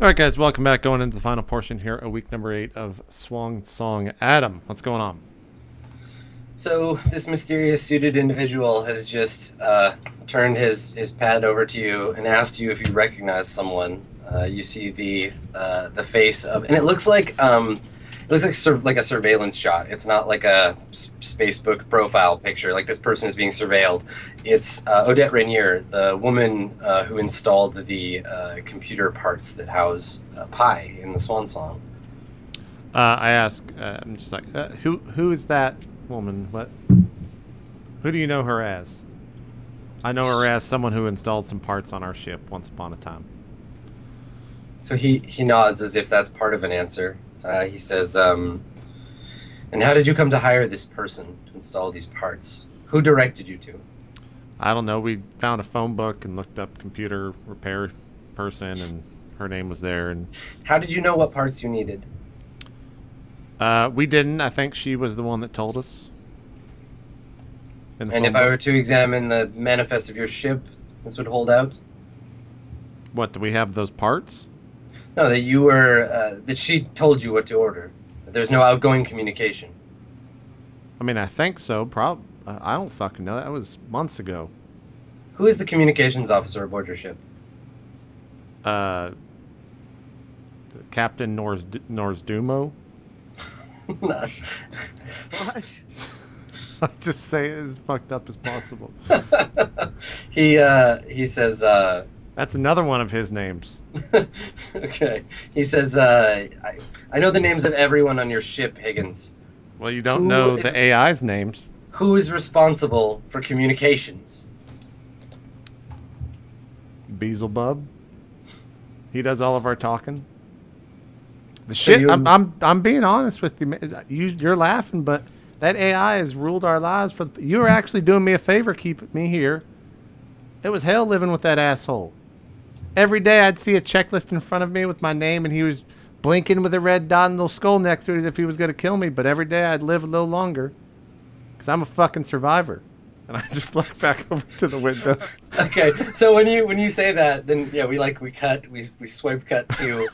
All right, guys, welcome back. Going into the final portion here of week number 8 of Swan Song. Adam, what's going on? So this mysterious suited individual has just turned his pad over to you and asked you if you recognize someone. You see the face of, and it looks like like a surveillance shot. It's not like a Facebook profile picture. Like this person is being surveilled. It's Odette Rainier, the woman who installed the computer parts that house Pi in the Swan Song. I ask, I'm just like, who is that woman? What? Who do you know her as? I know her as someone who installed some parts on our ship once upon a time. So he nods as if that's part of an answer. He says, and how did you come to hire this person to install these parts? Who directed you to? I don't know. We found a phone book and looked up computer repair person, and her name was there. And how did you know what parts you needed? We didn't. I think she was the one that told us. And if I were to examine the manifest of your ship, this would hold out? What, do we have those parts? No, that you were, that she told you what to order. That there's no outgoing communication. I mean, I think so. I don't fucking know. That was months ago. Who is the communications officer aboard your ship? Captain Norsdumo. What? I just say it as fucked up as possible. He says, that's another one of his names. Okay. He says, I know the names of everyone on your ship, Higgins. Well, you don't know the AI's names. Who is responsible for communications? Beelzebub. He does all of our talking. The So shit. I'm being honest with you. You're laughing, but that AI has ruled our lives. You were actually doing me a favor, keeping me here. It was hell living with that asshole. Every day I'd see a checklist in front of me with my name, and he was blinking with a red dot and little skull next to it as if he was going to kill me. But every day I'd live a little longer because I'm a fucking survivor. And I just look back over to the window. Okay, so when you say that, then yeah, we swipe cut to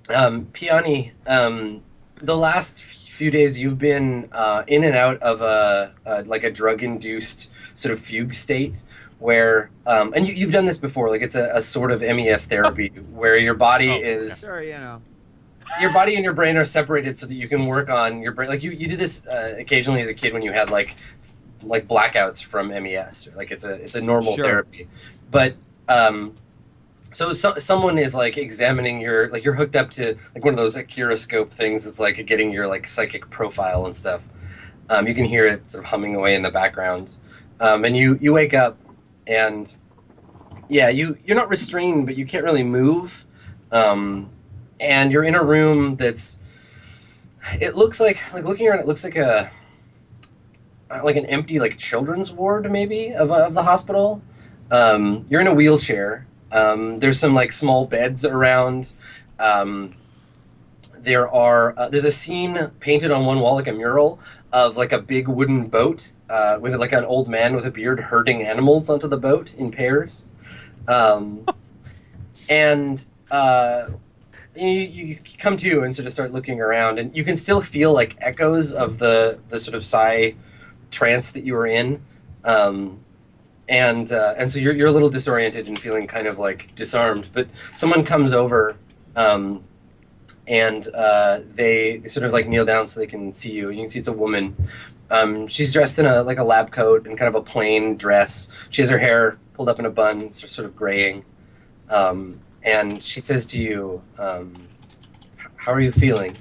Piani, the last few days you've been in and out of like a drug-induced sort of fugue state where and you've done this before, like it's a sort of MES therapy where your body is sure, you know. Your body and your brain are separated so that you can work on your brain. Like you did this occasionally as a kid when you had like blackouts from MES. Like it's a normal therapy, but so someone is like examining you're hooked up to like one of those Acuroscope things. It's like getting your like psychic profile and stuff. You can hear it sort of humming away in the background, and you wake up, and yeah, you're not restrained, but you can't really move. And you're in a room it looks like looking around, it looks like an empty like children's ward maybe of the hospital. You're in a wheelchair. There's some like small beds around. There's a scene painted on one wall, like a mural of like a big wooden boat with like an old man with a beard herding animals onto the boat in pairs. You come to and sort of start looking around, and you can still feel like echoes of the sort of psi trance that you were in, and so you're a little disoriented and feeling kind of like disarmed. But someone comes over, and they sort of like kneel down so they can see you. You can see it's a woman. She's dressed in a lab coat and kind of a plain dress. She has her hair pulled up in a bun, it's sort of graying. And she says to you, how are you feeling?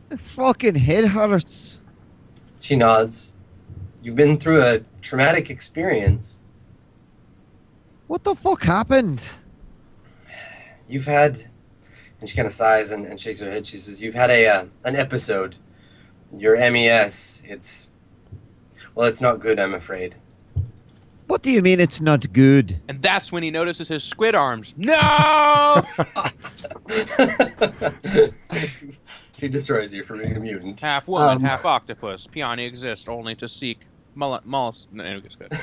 My fucking head hurts. She nods. You've been through a traumatic experience. What the fuck happened? You've had, and she kind of sighs and shakes her head. She says, you've had an episode. Your MES, it's not good, I'm afraid. What do you mean it's not good? And that's when he notices his squid arms. No! She destroys you for being a mutant. Half woman, half octopus. Piani exists only to seek mollusks. No, it's good.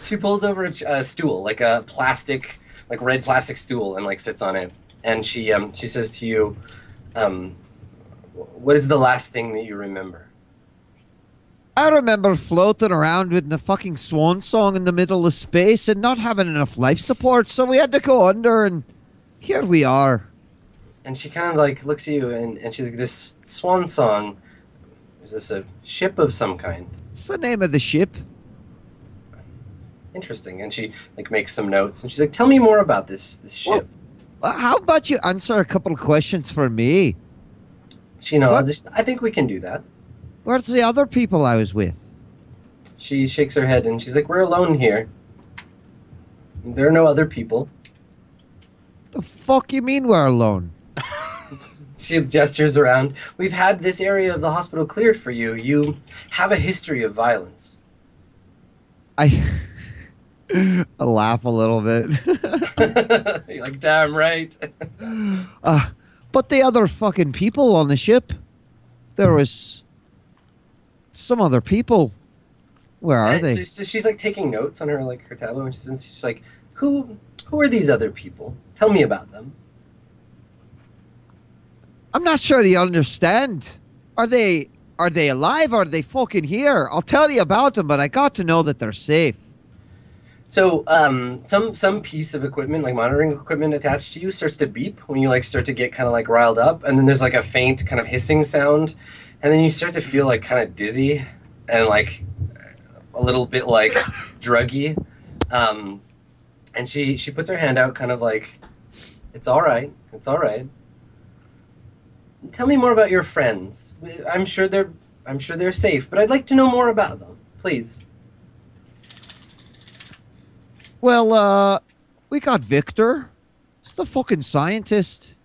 She pulls over a stool, like a plastic like red plastic stool and like sits on it. And she says to you, "What is the last thing that you remember?" I remember floating around with the fucking Swan Song in the middle of space and not having enough life support, so we had to go under, and here we are. And she kind of like looks at you, and she's like, "This Swan Song, is this a ship of some kind?" It's the name of the ship. Interesting. And she like makes some notes, and she's like, "Tell me more about this ship." Well, how about you answer a couple of questions for me? She nods. I think we can do that. Where's the other people I was with? She shakes her head, and she's like, "We're alone here. There are no other people." The fuck you mean we're alone? She gestures around. "We've had this area of the hospital cleared for you. You have a history of violence." I laugh a little bit. You're like, "Damn right." But the other fucking people on the ship, there was some other people. Where are they? So she's like taking notes on her her tablet, and she's like, "Who are these other people? Tell me about them." I'm not sure you understand. Are they alive? Or are they fucking here? I'll tell you about them, but I got to know that they're safe. So some piece of equipment, like monitoring equipment attached to you, starts to beep when you like start to get kind of like riled up, and then there's like a faint kind of hissing sound, and then you start to feel like kind of dizzy and like a little bit like druggy. And she puts her hand out, kind of like, "It's all right. It's all right. Tell me more about your friends. I'm sure they're safe, but I'd like to know more about them, please." Well, we got Victor. He's the fucking scientist.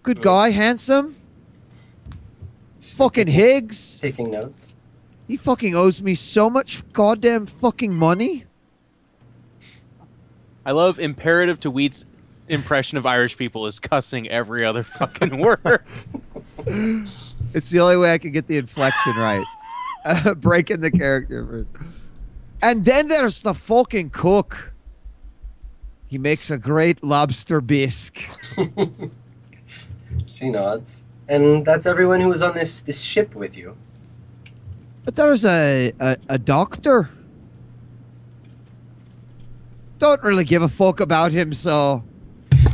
Good guy, handsome. Fucking Higgs. Taking notes. He fucking owes me so much goddamn fucking money. I love imperative to Wheat's impression of Irish people is cussing every other fucking word. It's the only way I can get the inflection right. Breaking the character. And then there's the fucking cook. He makes a great lobster bisque. She nods. And that's everyone who was on this ship with you. But there's a doctor. Don't really give a fuck about him, so...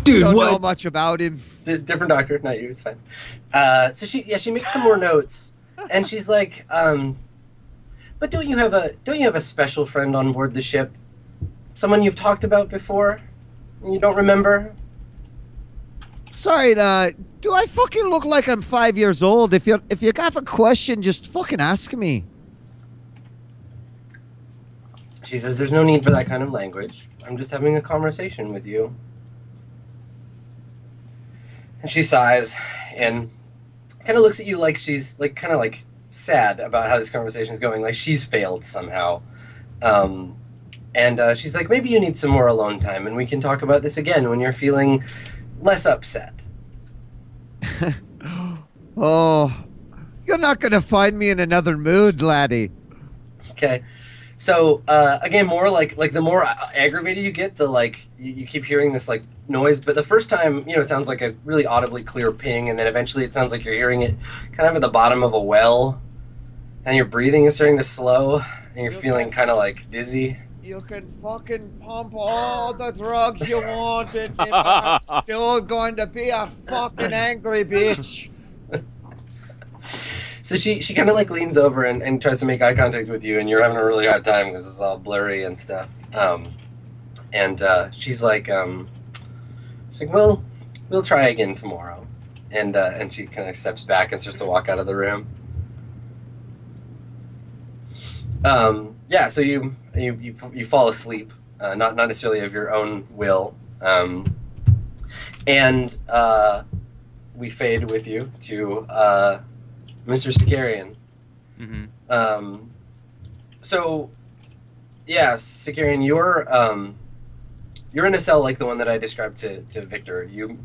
Dude, don't know much about him. Different doctor, not you. It's fine. So she makes some more notes, and she's like, "But don't you have a special friend on board the ship? Someone you've talked about before? You don't remember?" Sorry, do I fucking look like I'm 5 years old? If you have a question, just fucking ask me. She says, "There's no need for that kind of language. I'm just having a conversation with you." And she sighs and kind of looks at you like she's like kind of like sad about how this conversation is going, like she's failed somehow. And she's like, "Maybe you need some more alone time, and we can talk about this again when you're feeling less upset." Oh, you're not gonna find me in another mood, laddie. Okay. So again, more like the more aggravated you get, the like you keep hearing this like noise. But the first time, it sounds like a really audibly clear ping, and then eventually it sounds like you're hearing it kind of at the bottom of a well, and your breathing is starting to slow, and you're feeling kind of like dizzy. You can fucking pump all the drugs you want, and I'm still going to be a fucking angry bitch. So she kind of like leans over and tries to make eye contact with you, and you're having a really hard time because it's all blurry and stuff. And she's like, "Well, we'll try again tomorrow." And she kind of steps back and starts to walk out of the room. Yeah. So you fall asleep, not necessarily of your own will, and we fade with you to Mr. Sicarian. Mm-hmm. So, yeah, Sicarian, you're in a cell like the one that I described to Victor. You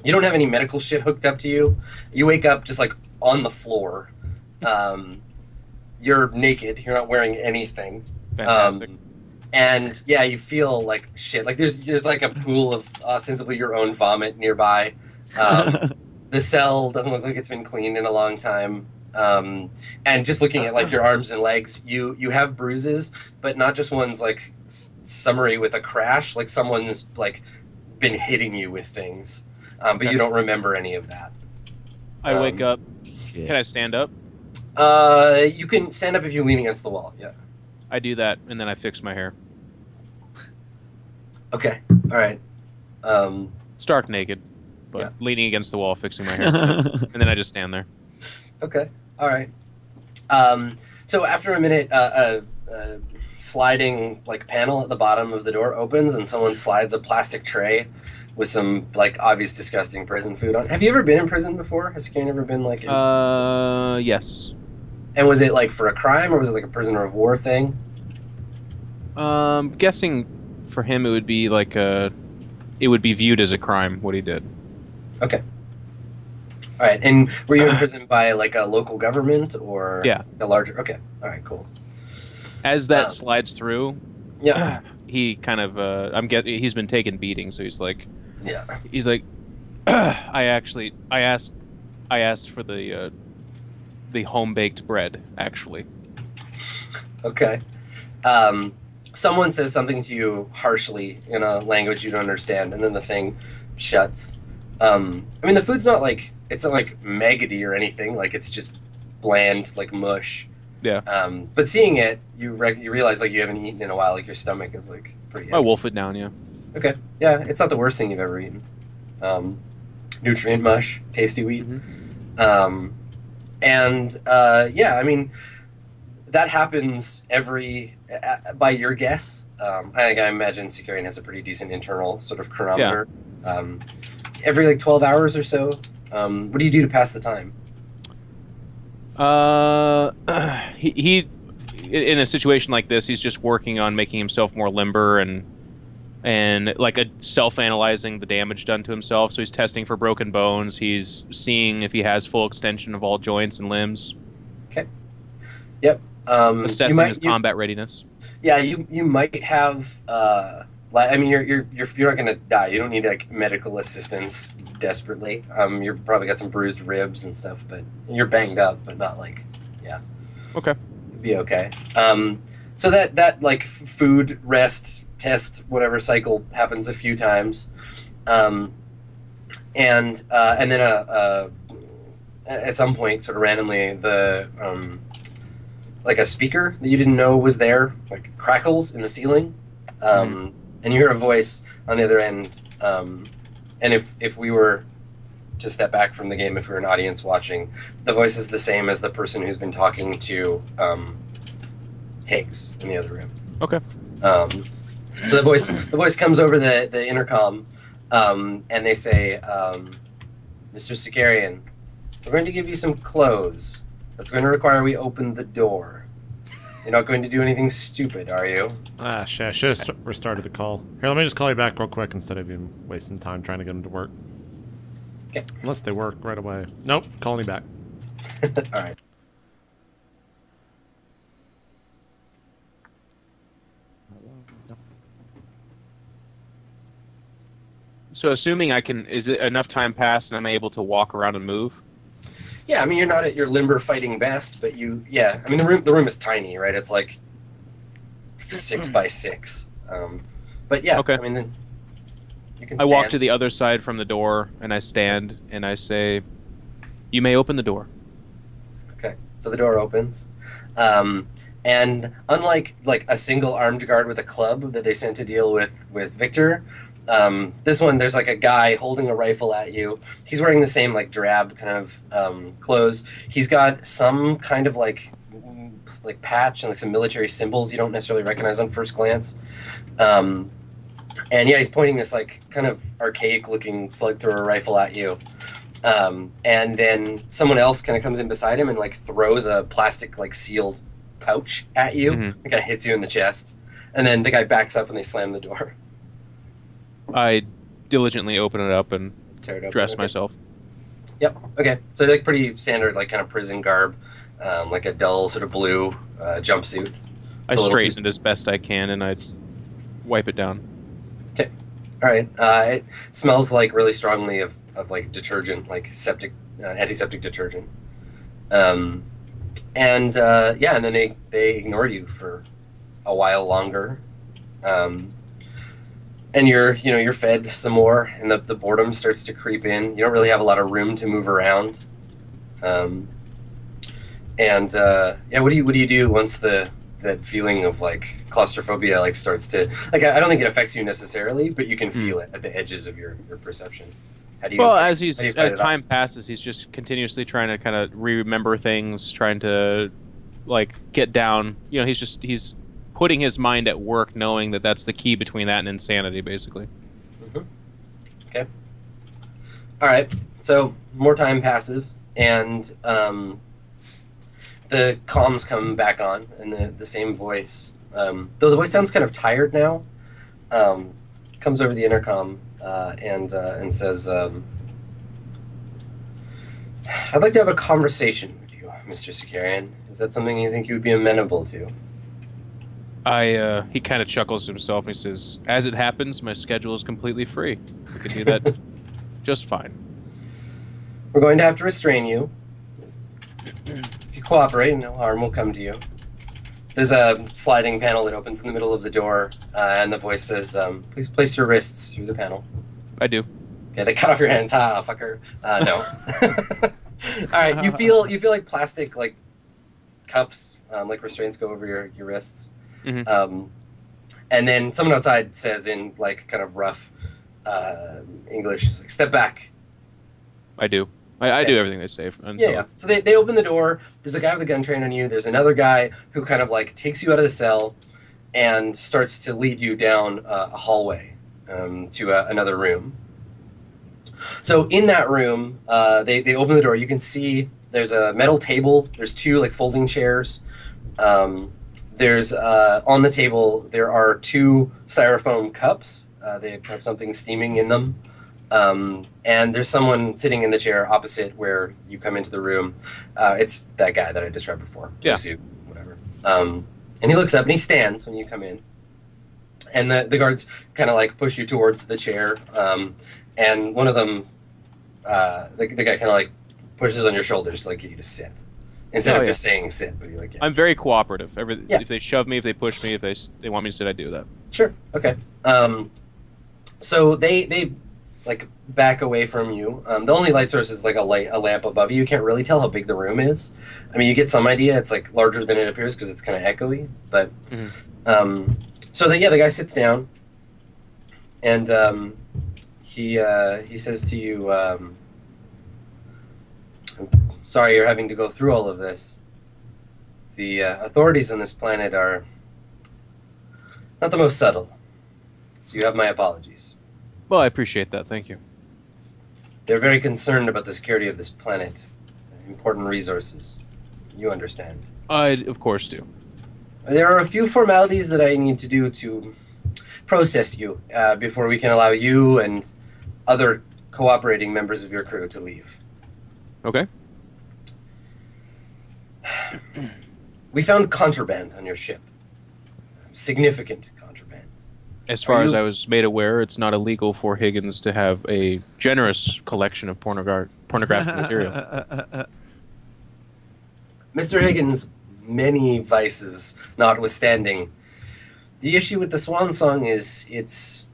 don't have any medical shit hooked up to you. You wake up just like on the floor. You're naked. You're not wearing anything. Fantastic. And yeah, you feel like shit. Like there's like a pool of ostensibly your own vomit nearby. The cell doesn't look like it's been cleaned in a long time. And just looking at like your arms and legs, you have bruises, but not just ones like summary with a crash. Like someone's like been hitting you with things, but you don't remember any of that. I wake up. Can I stand up? You can stand up if you lean against the wall. Yeah. I do that, and then I fix my hair. Okay. All right. Stark naked, but Yeah. leaning against the wall, fixing my hair, and then I just stand there. Okay. All right. So after a minute, sliding like panel at the bottom of the door opens, and someone slides a plastic tray with some like obvious disgusting prison food on. Have you ever been in prison before? Has Karen ever been like? Yes. And was it like for a crime, or was it like a prisoner of war thing? Guessing for him it would be like it would be viewed as a crime what he did. Okay. All right. And were you in prison by like a local government or a larger? Okay. All right. Cool. As that slides through, Yeah. he kind of he's been taking beating, so he's like, I asked for the home baked bread actually. Okay. Someone says something to you harshly in a language you don't understand, and then the thing shuts. I mean, the food's not like it's not like maggoty or anything. Like it's just bland, like mush. Yeah. But seeing it, you realize like you haven't eaten in a while. Like your stomach is like pretty. I wolf it down. Yeah. Okay. Yeah, it's not the worst thing you've ever eaten. Nutrient mush, tasty wheat. Mm-hmm. Yeah, I mean, that happens by your guess. I imagine Securian has a pretty decent internal sort of chronometer. Yeah. Every like 12 hours or so. What do you do to pass the time? He in a situation like this, he's just working on making himself more limber and like self-analyzing the damage done to himself. So he's testing for broken bones. He's seeing if he has full extension of all joints and limbs. Okay. Yep. Assessing his combat readiness. Yeah, you might have. I mean, you're not gonna die. You don't need like medical assistance desperately. You're probably got some bruised ribs and stuff, but you're banged up, but not like, yeah. Okay. You'll be okay. So that like food, rest, test, whatever cycle happens a few times, and then at some point, sort of randomly, the like a speaker that you didn't know was there, like crackles in the ceiling, and you hear a voice on the other end. And if we were to step back from the game, if we were an audience watching, the voice is the same as the person who's been talking to Higgs in the other room. Okay. So the voice comes over the intercom, and they say, "Mr. Sicarian, we're going to give you some clothes. That's going to require we open the door. You're not going to do anything stupid, are you?" Ah, shit. I should have restarted the call. Here, let me just call you back real quick instead of you wasting time trying to get them to work. Okay. Unless they work right away. Nope, calling you back. All right. So assuming is it enough time passed and I'm able to walk around and move? Yeah, I mean, you're not at your limber fighting best, but yeah. I mean, the room is tiny, right? It's like 6 by 6. But yeah, okay. I mean, then you can I stand. walk to the other side from the door, and I stand, and I say, "You may open the door." Okay, so the door opens. And unlike like a single armed guard with a club that they sent to deal with Victor, this one, there's like a guy holding a rifle at you. He's wearing the same like drab kind of clothes. He's got some kind of like patch and like some military symbols you don't necessarily recognize on first glance. And yeah, he's pointing this like kind of archaic looking slug thrower rifle at you. And then someone else kind of comes in beside him and like throws a plastic like sealed pouch at you. Mm-hmm. The guy hits you in the chest. And then the guy backs up and they slam the door. I diligently open it up and Tear it open. dress Okay. myself. Yep. Okay. So like pretty standard, like kind of prison garb, like a dull sort of blue jumpsuit. I straighten it as best I can, and I wipe it down. Okay. All right. It smells like really strongly of like detergent, like septic, antiseptic detergent. And then they ignore you for a while longer. And you're fed some more, and the boredom starts to creep in. You don't really have a lot of room to move around. What do you do once that feeling of like claustrophobia like starts to like? I don't think it affects you necessarily, but you can feel it at the edges of your perception. How do you? Well, as time passes, he's just continuously trying to kind of remember things, trying to like get down. He's putting his mind at work, knowing that that's the key between that and insanity, basically. Mm-hmm. Okay. All right. So more time passes, and the comms come back on, and the same voice, though the voice sounds kind of tired now, comes over the intercom and says, "I'd like to have a conversation with you, Mr. Sicarian. Is that something you think you would be amenable to?" He kind of chuckles to himself and he says, "As it happens, my schedule is completely free. We can do that just fine." We're going to have to restrain you. If you cooperate, no harm will come to you. There's a sliding panel that opens in the middle of the door, and the voice says, "Please place your wrists through the panel." I do. Yeah, they cut off your hands. Ha, fucker. No. All right, you feel like plastic like cuffs, like restraints go over your wrists. Mm-hmm. And then someone outside says in like kind of rough English, like, "Step back." I do. I do everything they say. Yeah. So they open the door. There's a guy with a gun trained on you. There's another guy who kind of like takes you out of the cell and starts to lead you down a hallway to another room. So in that room, they open the door. You can see there's a metal table. There's two like folding chairs. There's on the table there are two styrofoam cups. They have something steaming in them. And there's someone sitting in the chair opposite where you come into the room. It's that guy that I described before. Yeah. Suit, whatever. And he looks up and he stands when you come in. And the guards kind of like push you towards the chair. And one of them, the guy kind of like pushes on your shoulders to like get you to sit. Instead of just saying sit, but you're like, yeah. I'm very cooperative. If they shove me, if they push me, if they want me to sit, I do that. Sure. Okay. So they like back away from you. The only light source is like a lamp above you. You can't really tell how big the room is. I mean, you get some idea. It's like larger than it appears because it's kind of echoey. But so then, the guy sits down, and he says to you, "I'm sorry you're having to go through all of this. The authorities on this planet are not the most subtle, so you have my apologies." Well, I appreciate that. Thank you. They're very concerned about the security of this planet. Important resources. You understand. I, of course, do. There are a few formalities that I need to do to process you before we can allow you and other cooperating members of your crew to leave. Okay. We found contraband on your ship. Significant contraband. As far as I was made aware, it's not illegal for Higgins to have a generous collection of pornographic material. Mr. Higgins, many vices notwithstanding, the issue with the Swan Song is its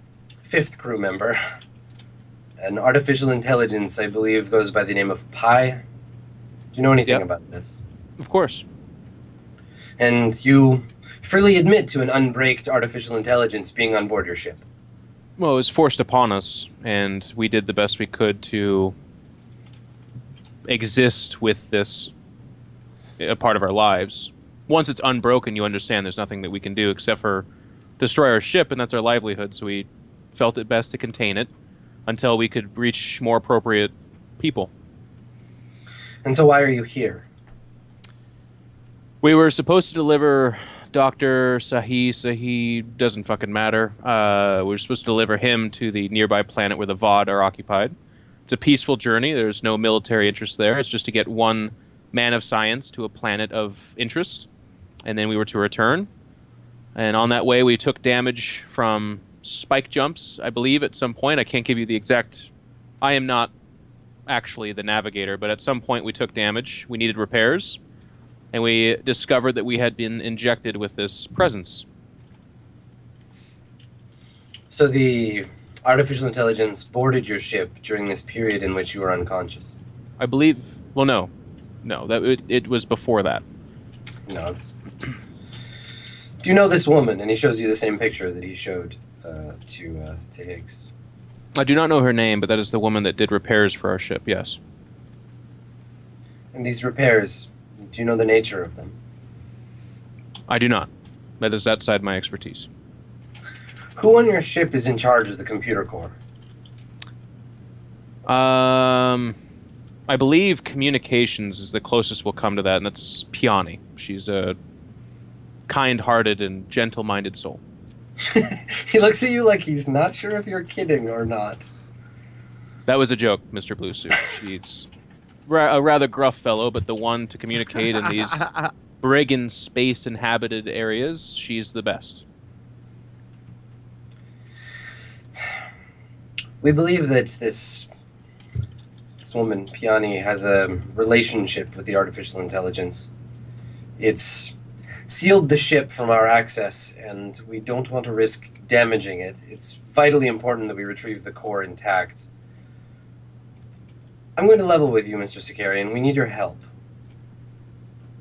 fifth crew member. An artificial intelligence, I believe, goes by the name of Pi. Do you know anything about this? Of course. And you freely admit to an unbraked artificial intelligence being on board your ship. Well, it was forced upon us, and we did the best we could to exist with this a part of our lives. Once it's unbroken, you understand there's nothing that we can do except for destroy our ship, and that's our livelihood, so we felt it best to contain it until we could reach more appropriate people. And so why are you here? We were supposed to deliver Dr. Sahi doesn't fucking matter. We were supposed to deliver him to the nearby planet where the VOD are occupied. It's a peaceful journey. There's no military interest there. It's just to get one man of science to a planet of interest. And then we were to return. And on that way, we took damage from spike jumps, I believe, at some point. I can't give you the exact... I am not actually the navigator, but at some point we took damage. We needed repairs, and we discovered that we had been injected with this presence. So the artificial intelligence boarded your ship during this period in which you were unconscious? I believe... Well, no. No, it was before that. No, it's... Do you know this woman? And he shows you the same picture that he showed to Higgs. I do not know her name, but that is the woman that did repairs for our ship, yes. And these repairs, do you know the nature of them? I do not. That is outside my expertise. Who on your ship is in charge of the computer core? I believe communications is the closest we'll come to that, and that's Piani. She's a kind-hearted and gentle-minded soul. He looks at you like he's not sure if you're kidding or not. That was a joke, Mr. Blue Suit. She's a rather gruff fellow, but the one to communicate in these brigand space-inhabited areas, she's the best. We believe that this woman, Piani, has a relationship with the artificial intelligence. It's sealed the ship from our access, and we don't want to risk damaging it. It's vitally important that we retrieve the core intact. I'm going to level with you, Mr. Sakarian. We need your help.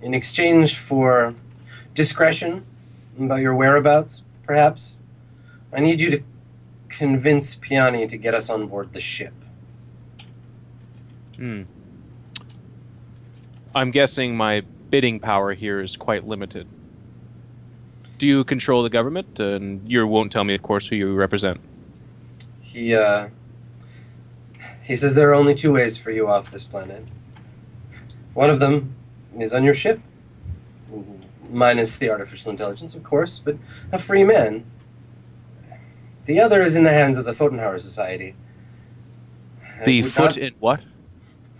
In exchange for discretion about your whereabouts, perhaps, I need you to convince Piani to get us on board the ship. I'm guessing my bidding power here is quite limited. Do you control the government? And you won't tell me, of course, who you represent. He says there are only two ways for you off this planet. One of them is on your ship, minus the artificial intelligence, of course, but a free man. The other is in the hands of the Pfotenhauer Society. The foot in what?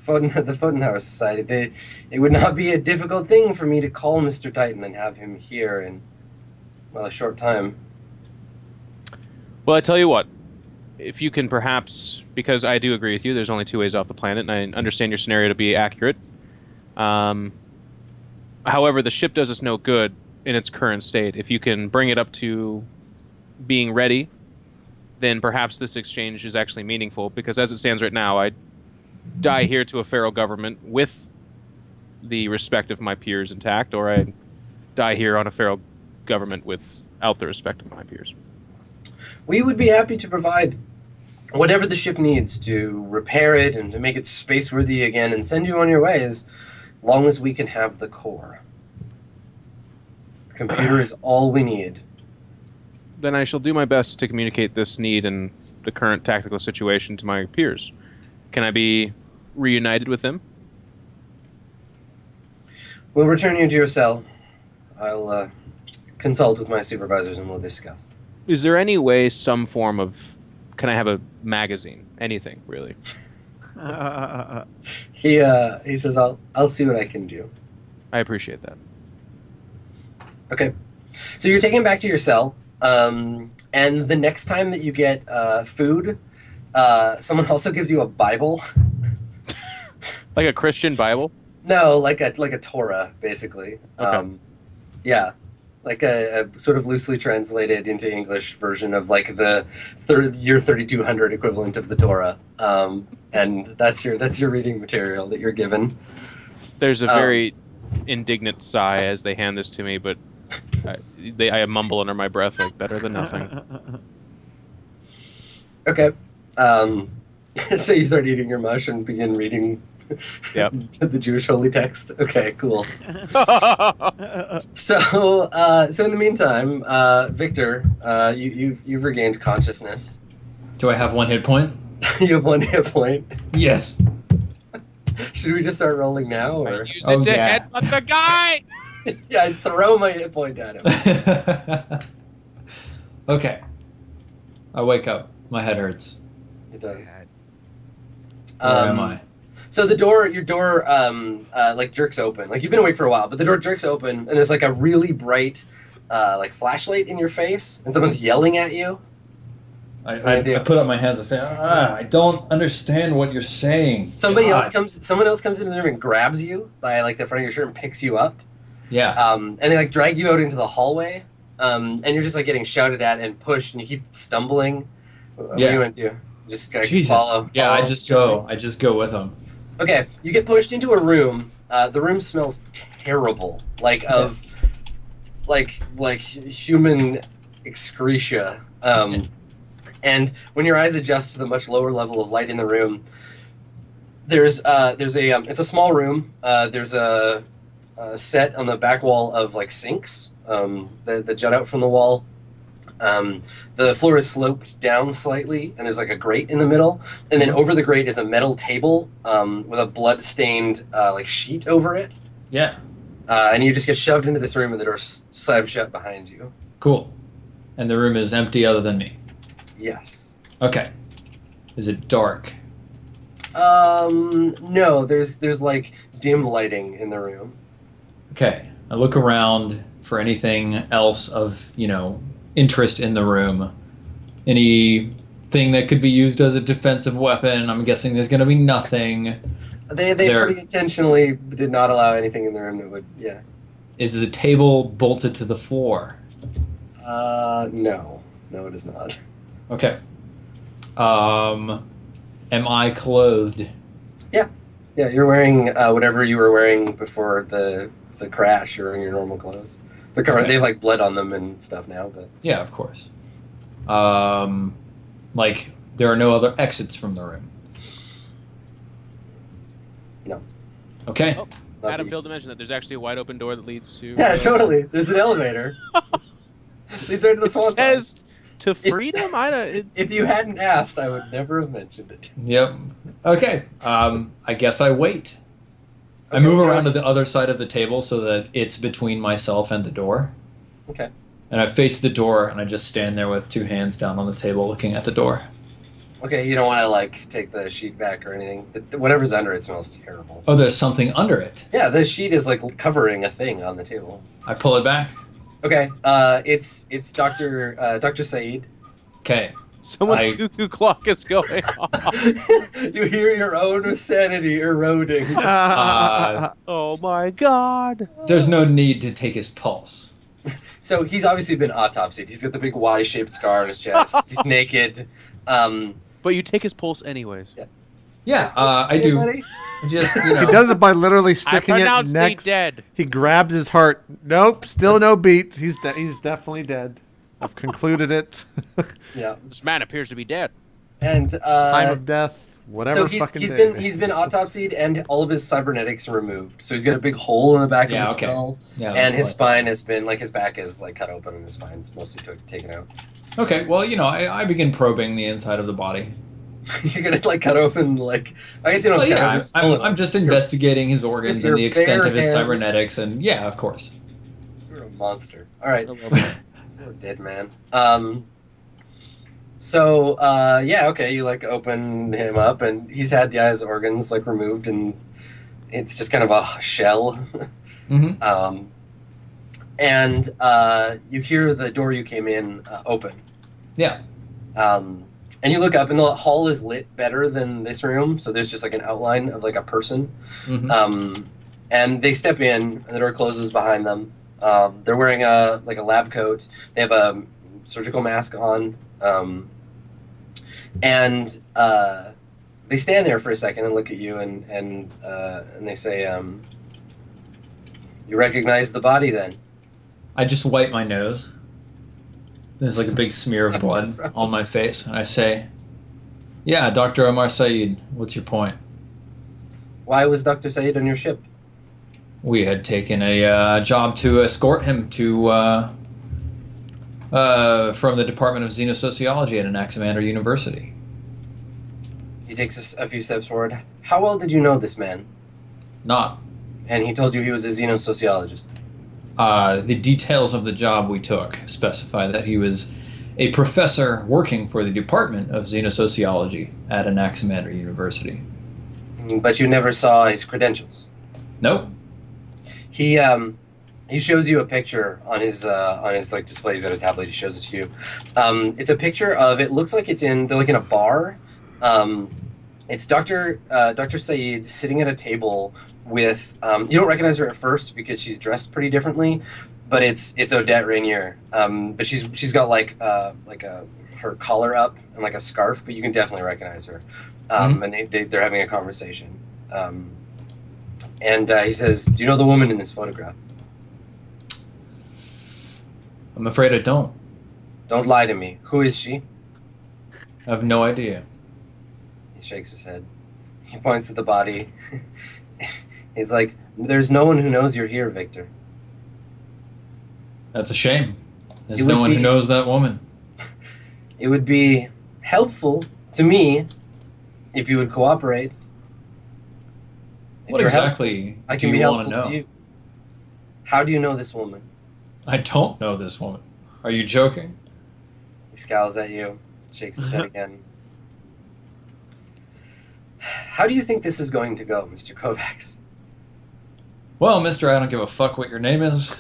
The Pfotenhauer Society. It would not be a difficult thing for me to call Mr. Titan and have him here in, well, a short time. Well, I tell you what. If you can perhaps, because I do agree with you, there's only two ways off the planet, and I understand your scenario to be accurate. However, the ship does us no good in its current state. If you can bring it up to being ready, then perhaps this exchange is actually meaningful, because as it stands right now, I die here to a feral government with the respect of my peers intact, or I die here on a feral government without the respect of my peers. We would be happy to provide whatever the ship needs to repair it and to make it space-worthy again and send you on your way as long as we can have the core. The computer is all we need. Then I shall do my best to communicate this need and the current tactical situation to my peers. Can I be reunited with them? We'll return you to your cell. I'll consult with my supervisors and we'll discuss. Is there any way, some form of... Can I have a magazine? Anything, really. He says, I'll see what I can do. I appreciate that. Okay. So you're taken back to your cell, and the next time that you get food, someone also gives you a Bible. Like a Christian Bible? No, like a Torah, basically. Okay. Yeah. Like a sort of loosely translated into English version of like the year 3200 equivalent of the Torah, and that's your reading material that you're given. There's a very indignant sigh as they hand this to me, but I mumble under my breath like better than nothing. Okay. So you start eating your mush and begin reading. Yep. The Jewish holy text. Okay, cool. So in the meantime, Victor, you've regained consciousness. Do I have 1 hit point? You have 1 hit point. Yes. Should we just start rolling now, or use it to headbutt the guy? Yeah, I throw my hit point at him. Okay. I wake up. My head hurts. It does. Where am I? So your door, like jerks open. Like you've been awake for a while, but the door jerks open, and there's like a really bright, like flashlight in your face and someone's yelling at you. I put up my hands and say, I don't understand what you're saying. Someone else comes into the room and grabs you by like the front of your shirt and picks you up. Yeah. And they like drag you out into the hallway. And you're just like getting shouted at and pushed, and you keep stumbling. What do you want to do? Just like, follow. Yeah, I just go with them. Okay, you get pushed into a room. The room smells terrible, like human excreta. And when your eyes adjust to the much lower level of light in the room, it's a small room. There's a set on the back wall of like sinks that jut out from the wall. The floor is sloped down slightly, and there's like a grate in the middle. And then over the grate is a metal table with a blood-stained like sheet over it. Yeah. And you just get shoved into this room, and the door slams shut behind you. Cool. And the room is empty other than me. Yes. Okay. Is it dark? No. There's like dim lighting in the room. Okay. I look around for anything else of, interest in the room. Anything that could be used as a defensive weapon. I'm guessing there's going to be nothing. They pretty intentionally did not allow anything in the room that would, yeah. Is the table bolted to the floor? No. No, it is not. Okay. Am I clothed? Yeah. Yeah, you're wearing whatever you were wearing before the crash. You're wearing your normal clothes. They're covered. Okay. They have like blood on them and stuff now, but yeah, of course. Like there are no other exits from the room. No. Okay. Oh, Adam failed to mention that there's actually a wide open door that leads to. Yeah, totally. There's an elevator. Leads right to the Swan Song. Says to freedom. If you hadn't asked, I would never have mentioned it. Yep. Okay. I guess I wait. Okay, I move around to the other side of the table so that it's between myself and the door. Okay. And I face the door, and I just stand there with two hands down on the table looking at the door. Okay, you don't want to, like, take the sheet back or anything. Whatever's under it smells terrible. Oh, there's something under it? Yeah, the sheet is, like, covering a thing on the table. I pull it back. Okay, it's Dr. Said. Okay. Someone's cuckoo clock is going off. You hear your own sanity eroding. Oh my god. There's no need to take his pulse. So he's obviously been autopsied. He's got the big Y-shaped scar on his chest. He's naked. But you take his pulse anyways. Yeah, I do. Buddy? Just, He does it by literally sticking it next. Dead. He grabs his heart. Nope, still no beat. He's definitely dead. I've concluded it. Yeah. This man appears to be dead. And time of death, whatever. So he's been autopsied and all of his cybernetics removed. So he's got a big hole in the back of his skull. Yeah, and his spine has been his back is like cut open and his spine's mostly taken out. Okay, well, I begin probing the inside of the body. You're gonna cut open I guess you don't. Well, I'm just investigating his organs and the extent of his cybernetics, and yeah, of course. You're a monster. All right. You're a dead man. So yeah, okay. You open him up, and he's had his organs removed, and it's just kind of a shell. Mm-hmm. And you hear the door you came in open. Yeah. And you look up, and the hall is lit better than this room, so there's just an outline of a person. Mm-hmm. And they step in, and the door closes behind them. They're wearing a lab coat. They have a surgical mask on, and they stand there for a second and look at you, and they say, "You recognize the body, then?" I just wipe my nose. There's a big smear of blood on my face, and I say, "Yeah, Dr. Omar Said, what's your point?" Why was Dr. Said on your ship? We had taken a job to escort him to from the Department of Xenosociology at Anaximander University. He takes a few steps forward. How well did you know this man? Not. And he told you he was a xenosociologist? The details of the job we took specify that he was a professor working for the Department of Xenosociology at Anaximander University. But you never saw his credentials? Nope. He He shows you a picture on his like display. He's got a tablet. He shows it to you. It's a picture of. It looks like they're like in a bar. It's Dr. Saeed sitting at a table with. You don't recognize her at first because she's dressed pretty differently, but it's Odette Rainier. But she's got like her collar up and like a scarf, but you can definitely recognize her. And they're having a conversation. And he says, "Do you know the woman in this photograph?" I'm afraid I don't. Don't lie to me. Who is she? I have no idea. He shakes his head. He points to the body. He's like, "There's no one who knows you're here, Victor." That's a shame. There's no one who knows that woman. It would be helpful to me if you would cooperate. What exactly I can be helpful to you. How do you know this woman? I don't know this woman. Are you joking? He scowls at you, shakes his head again. How do you think this is going to go, Mr. Kovacs? Well, mister, I don't give a fuck what your name is.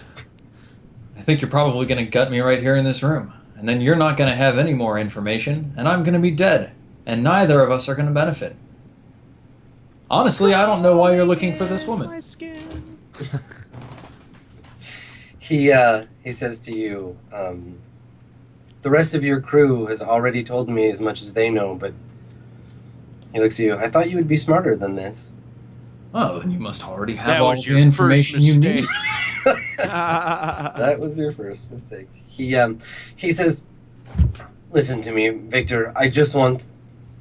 I think you're probably going to gut me right here in this room. And then you're not going to have any more information, and I'm going to be dead. And neither of us are going to benefit. Honestly, I don't know why you're looking for this woman. He says to you, the rest of your crew has already told me as much as they know, but he looks at you. I thought you would be smarter than this. Oh, then you must already have all the information you need. That was your first mistake. He says, listen to me, Victor. I just want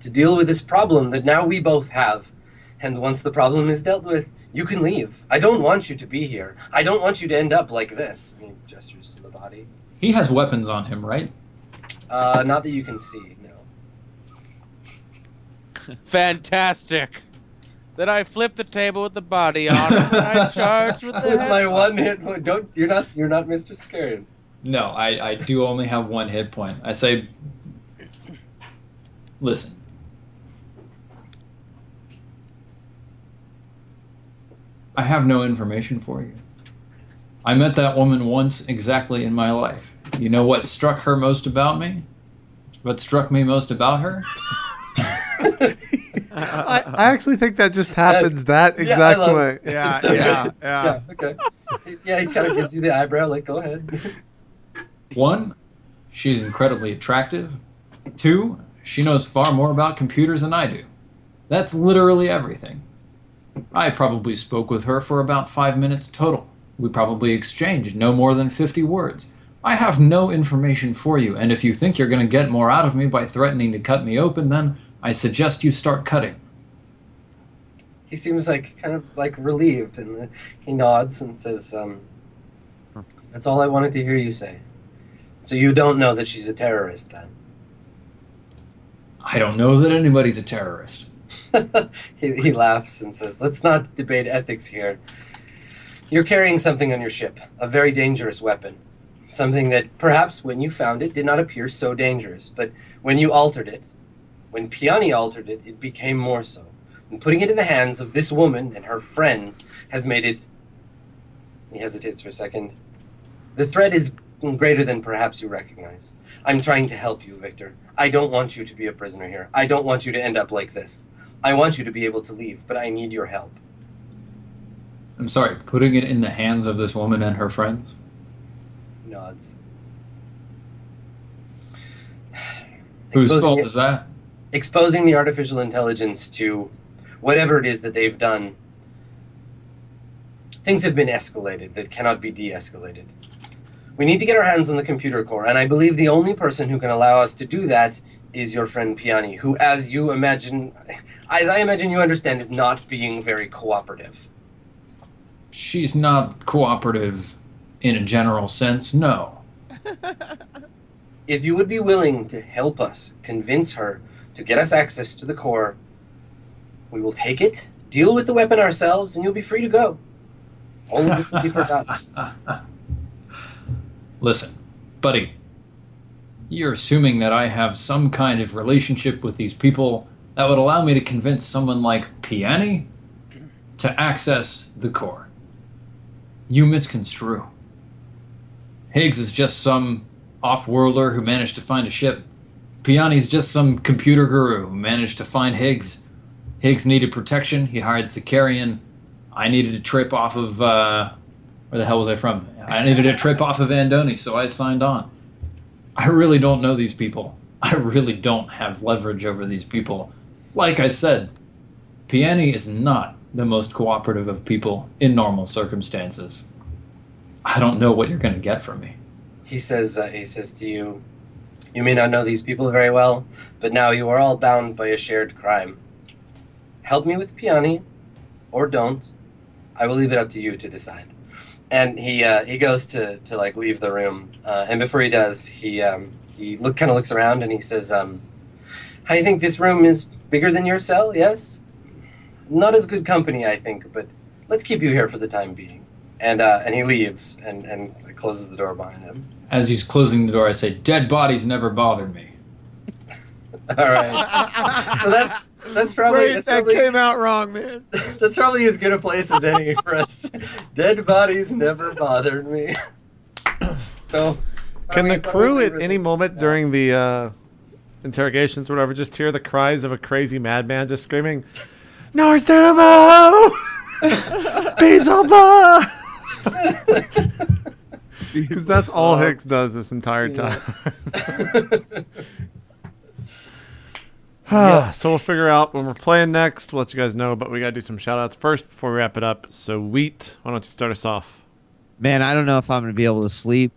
to deal with this problem that now we both have. And once the problem is dealt with, you can leave. I don't want you to be here. I don't want you to end up like this. And he gestures to the body. He has weapons on him, right? Not that you can see, no. Fantastic. Then I flip the table with the body on it, and I charge with the my one hit point. You're not Mr. Scarian. No, I do only have one hit point. I say, listen. I have no information for you. I met that woman once exactly in my life. You know what struck her most about me? What struck me most about her? I actually think that just happens that exact way. Yeah. Okay. Yeah, he kind of gives you the eyebrow, like, go ahead. 1, she's incredibly attractive. 2, she knows far more about computers than I do. That's literally everything. I probably spoke with her for about 5 minutes total. We probably exchanged no more than 50 words. I have no information for you, and if you think you're going to get more out of me by threatening to cut me open, then I suggest you start cutting. He seems like kind of like relieved, and he nods and says, that's all I wanted to hear you say. So you don't know that she's a terrorist, then? I don't know that anybody's a terrorist. He laughs and says, let's not debate ethics here. You're carrying something on your ship, a very dangerous weapon. Something that perhaps when you found it did not appear so dangerous, but when you altered it, when Piani altered it, it became more so. And putting it in the hands of this woman and her friends has made it... He hesitates for a second. The threat is greater than perhaps you recognize. I'm trying to help you, Victor. I don't want you to be a prisoner here. I don't want you to end up like this. I want you to be able to leave, but I need your help. I'm sorry, putting it in the hands of this woman and her friends? He nods. Whose fault is that? Exposing the artificial intelligence to whatever it is that they've done. Things have been escalated that cannot be de-escalated. We need to get our hands on the computer core, and I believe the only person who can allow us to do that is your friend Piani, who, as I imagine you understand, is not being very cooperative. She's not cooperative in a general sense, no. If you would be willing to help us convince her to get us access to the core, we will take it, deal with the weapon ourselves, and you'll be free to go. All of this will be forgotten. Listen, buddy. You're assuming that I have some kind of relationship with these people that would allow me to convince someone like Piani to access the core. You misconstrue. Higgs is just some off-worlder who managed to find a ship. Piani's just some computer guru who managed to find Higgs. Higgs needed protection. He hired Sicarian. I needed a trip off of... where the hell was I from? I needed a trip off of Andoni, so I signed on. I really don't know these people. I really don't have leverage over these people. Like I said, Piani is not the most cooperative of people in normal circumstances. I don't know what you're going to get from me. He says to you, you may not know these people very well, but now you are all bound by a shared crime. Help me with Piani, or don't. I will leave it up to you to decide. And he goes to like leave the room, and before he does, he kind of looks around and he says, "How do you think this room is bigger than your cell? Yes, not as good company, I think, but let's keep you here for the time being." And he leaves and closes the door behind him. As he's closing the door, I say, "Dead bodies never bothered me." All right. So that's probably that came out wrong, man. That's probably as good a place as any for us. Dead bodies never bothered me. So, can the crew at any moment during the interrogations or whatever just hear the cries of a crazy madman just screaming, "Norstermo! Beelzebub!" Because that's all Hicks does this entire time. So we'll figure out when we're playing next. We'll let you guys know, but we got to do some shout outs first before we wrap it up. So, Wheat, why don't you start us off? Man, I don't know if I'm going to be able to sleep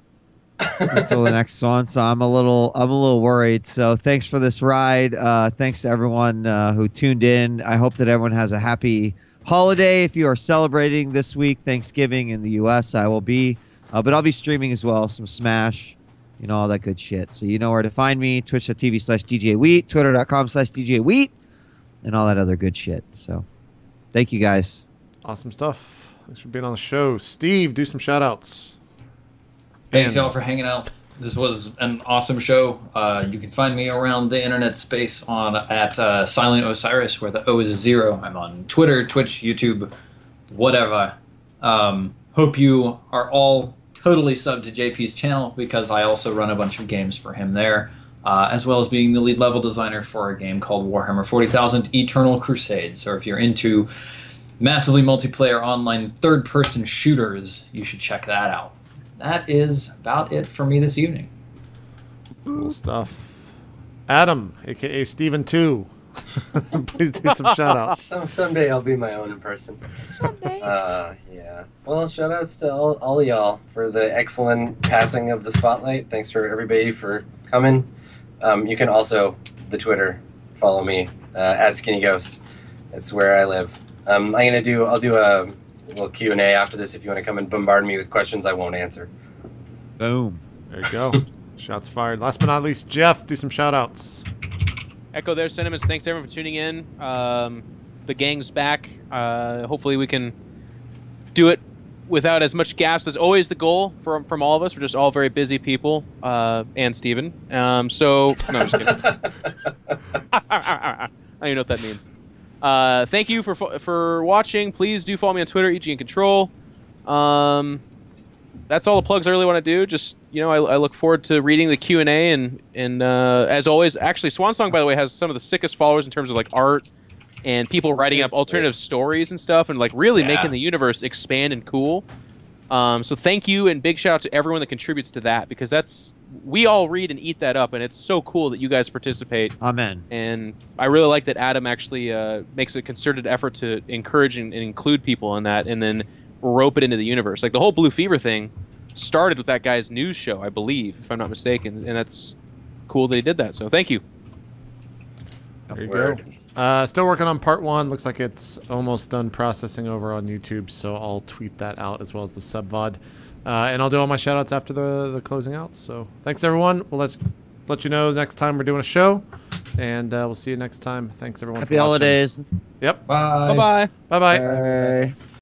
until the next Swan Song. I'm a little worried. So, thanks for this ride. Thanks to everyone who tuned in. I hope that everyone has a happy holiday. If you are celebrating this week, Thanksgiving in the U.S., I will be. But I'll be streaming as well, some Smash. You know, all that good shit. So you know where to find me, twitch.tv/djWHEAT, twitter.com/djWHEAT, and all that other good shit. So thank you guys. Awesome stuff. Thanks for being on the show. Steve, do some shout outs. Thanks y'all for hanging out. This was an awesome show. You can find me around the internet space at Silent Osiris, where the O is 0. I'm on Twitter, Twitch, YouTube, whatever. Hope you are all totally subbed to JP's channel, because I also run a bunch of games for him there, as well as being the lead level designer for a game called Warhammer 40,000 Eternal Crusade. So if you're into massively multiplayer online third-person shooters, you should check that out. That is about it for me this evening. Cool stuff. Adam, a.k.a. Steven 2. Please do some shout-outs. Someday I'll be my own person. Someday. Yeah. Well, shout-outs to all y'all for the excellent passing of the spotlight. Thanks for everybody for coming. You can also, the Twitter, follow me, at Skinny Ghost. It's where I live. I'll do a little Q&A after this if you want to come and bombard me with questions I won't answer. Boom. There you go. Shots fired. Last but not least, Geoff, do some shout-outs. Echo their sentiments. Thanks everyone for tuning in. The gang's back. Hopefully we can do it without as much gas as always the goal from all of us. We're just all very busy people, and Steven. So, no, I'm just kidding. I don't even know what that means. Thank you for watching. Please do follow me on Twitter, EG.iNcontroL. That's all the plugs I really want to do. Just, you know, I look forward to reading the Q&A, and as always, actually, Swan Song, by the way, has some of the sickest followers in terms of like art and people writing up alternative stories and stuff, and like really making the universe expand and cool. So thank you, and big shout out to everyone that contributes to that, because we all read and eat that up, and it's so cool that you guys participate. Amen. And I really like that Adam actually makes a concerted effort to encourage and include people in that, and then rope it into the universe. Like the whole Blue Fever thing started with that guy's news show, I believe, if I'm not mistaken, and that's cool that he did that. So thank you. There you go. Still working on part 1. Looks like it's almost done processing over on YouTube, so I'll tweet that out as well as the sub VOD. And I'll do all my shout outs after the closing out. So thanks everyone. We'll let you know next time we're doing a show, and we'll see you next time. Thanks everyone. Happy holidays. Yep. Bye. Bye-bye. Bye-bye. Bye.